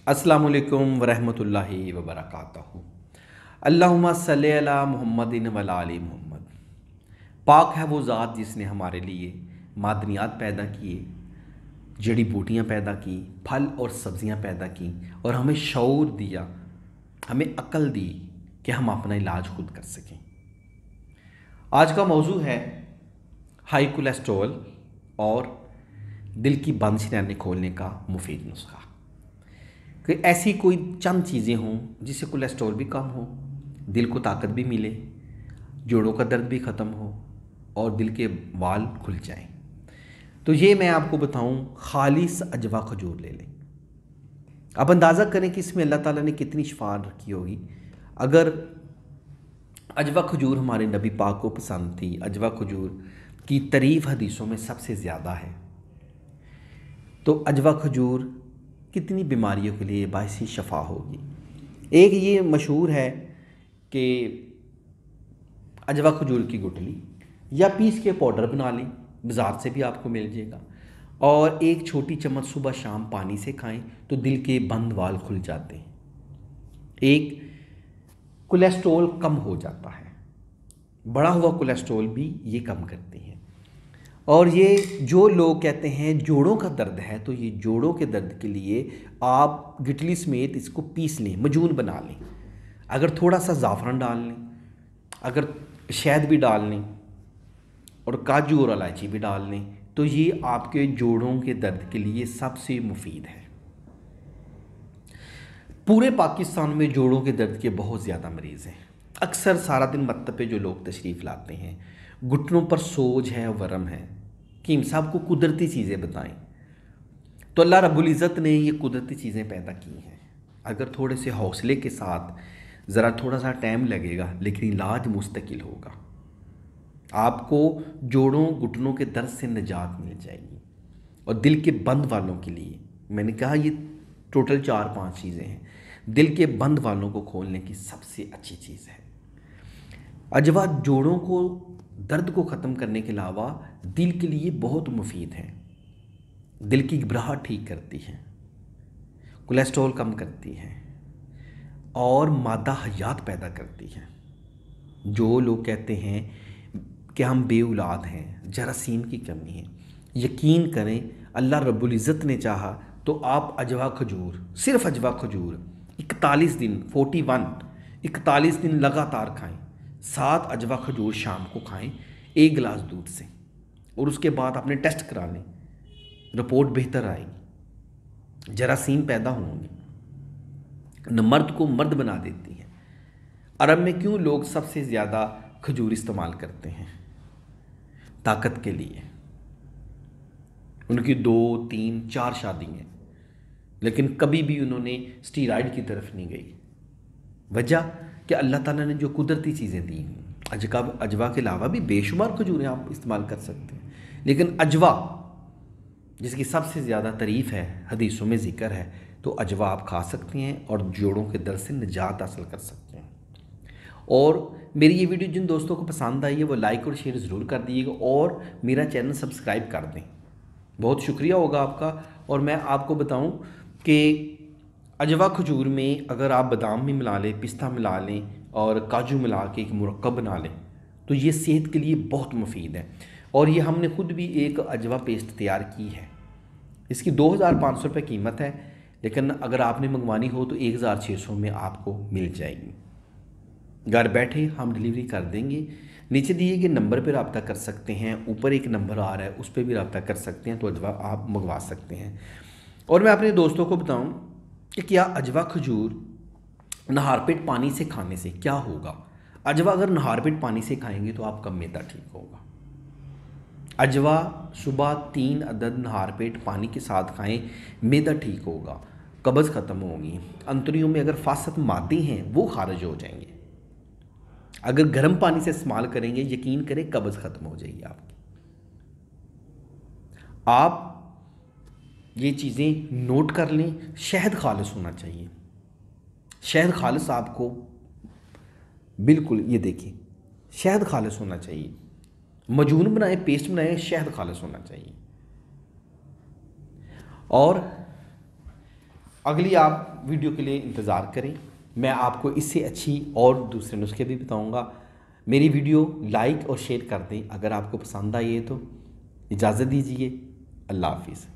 अस्सलामुअलैकुम वरहमतुल्लाहि वबरकातुहू। अल्लाहुम्मा सल्ली अला मुहम्मदिन वला आलि मुहम्मद। पाक है वो ज़ात जिसने हमारे लिए मादनियात पैदा किए, जड़ी बूटियाँ पैदा की, फल और सब्ज़ियाँ पैदा की और हमें शऊर दिया, हमें अक्ल दी कि हम अपना इलाज खुद कर सकें। आज का मौजू है हाई कोलेस्ट्रॉल और दिल की बंद शरीयानें खोलने का मुफीद नुस्खा। कि ऐसी कोई चंद चीज़ें हों जिससे कोलेस्ट्रॉल भी कम हो, दिल को ताकत भी मिले, जोड़ों का दर्द भी ख़त्म हो और दिल के वाल खुल जाएं। तो ये मैं आपको बताऊं, खालिस अजवा खजूर ले लें। अब अंदाज़ा करें कि इसमें अल्लाह ताला ने कितनी शिफा रखी होगी। अगर अजवा खजूर हमारे नबी पाक को पसंद थी, अजवा खजूर की तारीफ़ हदीसों में सबसे ज़्यादा है, तो अजवा खजूर कितनी बीमारियों के लिए बाइसी शफा होगी। एक ये मशहूर है कि अजवा खजूर की गुठली या पीस के पाउडर बना लें, बाज़ार से भी आपको मिल जाएगा, और एक छोटी चम्मच सुबह शाम पानी से खाएं तो दिल के बंद वाल खुल जाते हैं। एक कोलेस्ट्रॉल कम हो जाता है, बढ़ा हुआ कोलेस्ट्रॉल भी ये कम करते हैं। और ये जो लोग कहते हैं जोड़ों का दर्द है, तो ये जोड़ों के दर्द के लिए आप गिटली समेत इसको पीस लें, मजून बना लें। अगर थोड़ा सा ज़ाफ़रान डाल लें, अगर शहद भी डाल लें और काजू और इलायची भी डाल लें, तो ये आपके जोड़ों के दर्द के लिए सबसे मुफीद है। पूरे पाकिस्तान में जोड़ों के दर्द के बहुत ज़्यादा मरीज़ हैं। अक्सर सारा दिन मत्तब पे जो लोग तशरीफ़ लाते हैं, घुटनों पर सोज है, वरम है, कीम साहब को कुदरती चीज़ें बताएं। तो अल्लाह रब्बुल इज़्ज़त ने ये कुदरती चीज़ें पैदा की हैं। अगर थोड़े से हौसले के साथ, ज़रा थोड़ा सा टाइम लगेगा, लेकिन इलाज मुस्तकिल होगा। आपको जोड़ों घुटनों के दर्द से निजात मिल जाएगी। और दिल के बंद वालों के लिए मैंने कहा, ये टोटल 4-5 चीज़ें हैं। दिल के बंद वालों को खोलने की सबसे अच्छी चीज़ है अजवा। जोड़ों को दर्द को ख़त्म करने के अलावा दिल के लिए बहुत मुफीद है। दिल की घबराहट ठीक करती है, कोलेस्ट्रॉल कम करती है और मादा हयात पैदा करती है। जो लोग कहते हैं कि हम बे औलाद हैं, जरासीम की कमी है, यकीन करें अल्लाह रब्बुल इज़्ज़त ने चाहा तो आप अजवा खजूर, सिर्फ अजवा खजूर 41 दिन 41 दिन लगातार खाएं। 7 अजवा खजूर शाम को खाएं 1 गिलास दूध से, और उसके बाद अपने टेस्ट करा लें, रिपोर्ट बेहतर आएगी, जरासीम पैदा होंगे, न मर्द को मर्द बना देती है। अरब में क्यों लोग सबसे ज़्यादा खजूर इस्तेमाल करते हैं? ताकत के लिए। उनकी 2, 3, 4 शादी हैं, लेकिन कभी भी उन्होंने स्टीरॉयड की तरफ नहीं गई। वजह कि अल्लाह ताला ने जो कुदरती चीज़ें दी हैं। अजवा के अलावा भी बेशुमार खजूरें आप इस्तेमाल कर सकते हैं, लेकिन अजवा जिसकी सबसे ज़्यादा तारीफ़ है, हदीसों में ज़िक्र है, तो अजवा आप खा सकते हैं और जोड़ों के दर्द से निजात हासिल कर सकते हैं। और मेरी ये वीडियो जिन दोस्तों को पसंद आई है वो लाइक और शेयर ज़रूर कर दीजिएगा और मेरा चैनल सब्सक्राइब कर दें, बहुत शुक्रिया होगा आपका। और मैं आपको बताऊं कि अजवा खजूर में अगर आप बादाम भी मिला लें, पिस्ता मिला लें और काजू मिला के एक मुरक्कब बना लें, तो ये सेहत के लिए बहुत मुफीद है। और ये हमने ख़ुद भी एक अजवा पेस्ट तैयार की है। इसकी 2500 रुपये कीमत है, लेकिन अगर आपने मंगवानी हो तो 1600 में आपको मिल जाएगी। घर बैठे हम डिलीवरी कर देंगे। नीचे दिए गए नंबर पर रब्ता कर सकते हैं, ऊपर एक नंबर आ रहा है उस पर भी रब्ता कर सकते हैं, तो अजवा आप मंगवा सकते हैं। और मैं अपने दोस्तों को बताऊं कि क्या अजवा खजूर नहारपेट पानी से खाने से क्या होगा। अजवा अगर नहारपेट पानी से खाएंगे तो आपका मैदा ठीक होगा। अजवा सुबह 3 अदद नहारपेट पानी के साथ खाएं, मैदा ठीक होगा, कब्ज़ ख़त्म होगी, अंतड़ियों में अगर फासद मादे हैं वो खारिज हो जाएंगे। अगर गर्म पानी से इस्तेमाल करेंगे, यकीन करें कब्ज़ ख़त्म हो जाएगी आपकी। आप ये चीज़ें नोट कर लें। शहद खालिस होना चाहिए, शहद खालिस आपको बिल्कुल, ये देखिए शहद खालिस होना चाहिए। मजून बनाए, पेस्ट बनाए, शहद खालिस होना चाहिए। और अगली आप वीडियो के लिए इंतज़ार करें, मैं आपको इससे अच्छी और दूसरे नुस्खे भी बताऊंगा। मेरी वीडियो लाइक और शेयर कर दें अगर आपको पसंद आई है तो। इजाज़त दीजिए, अल्लाह हाफिज़।